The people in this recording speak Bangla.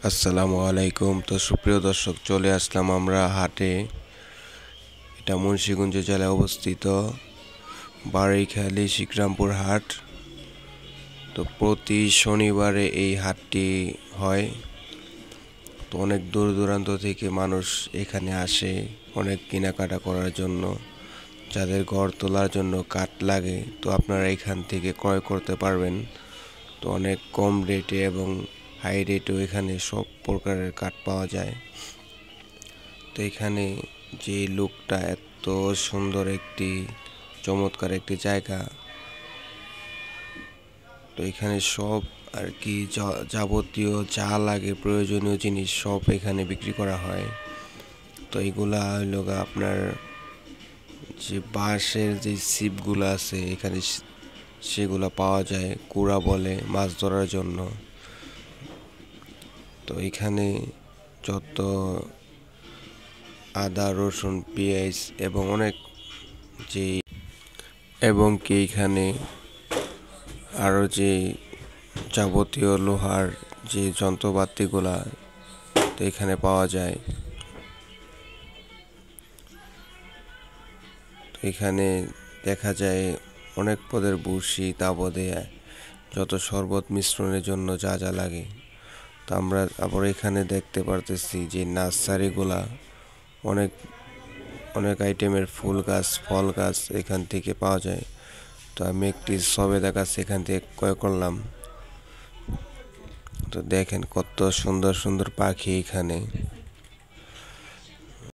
আসসালামু আলাইকুম। তো সুপ্রিয় দর্শক, চলে আসলাম আমরা হাটে। এটা মুন্সিগঞ্জ জেলায় অবস্থিত বাড়ৈখালী শিকরামপুর হাট। তো প্রতি শনিবারে এই হাটটি হয়। তো অনেক দূর দূরান্ত থেকে মানুষ এখানে আসে অনেক কেনাকাটা করার জন্য। যাদের ঘর তোলার জন্য কাঠ লাগে, তো আপনারা এখান থেকে ক্রয় করতে পারবেন। তো অনেক কম রেটে এবং হাই রেটেও এখানে সব প্রকারের কাঠ পাওয়া যায়। তো এখানে যে লুকটা, এত সুন্দর একটি চমৎকার একটি জায়গা। তো এখানে সব আর কি যাবতীয় যা লাগে প্রয়োজনীয় জিনিস সব এখানে বিক্রি করা হয়। তো এইগুলা হইল আপনার যে বাঁশের যে ছিপগুলো আছে এখানে সেগুলো পাওয়া যায়, কুড়া বলে মাছ ধরার জন্য। তো এখানে যত আদা রসুন পেঁয়াজ এবং অনেক যে এবং কি এখানে আরও যে যাবতীয় লোহার যে যন্ত্রপাতিগুলা তো এখানে পাওয়া যায়। তো এখানে দেখা যায় অনেক পদের বড়শি, তাবদে যত শরবত মিশ্রণের জন্য যা যা লাগে। তো আমরা আবার এখানে দেখতে পারতেছি যে নার্সারিগুলা অনেক অনেক আইটেমের ফুল গাছ ফল গাছ এখান থেকে পাওয়া যায়। তো আমি একটি সবেদা গাছ এখান থেকে ক্রয় করলাম। তো দেখেন কত সুন্দর সুন্দর পাখি এখানে।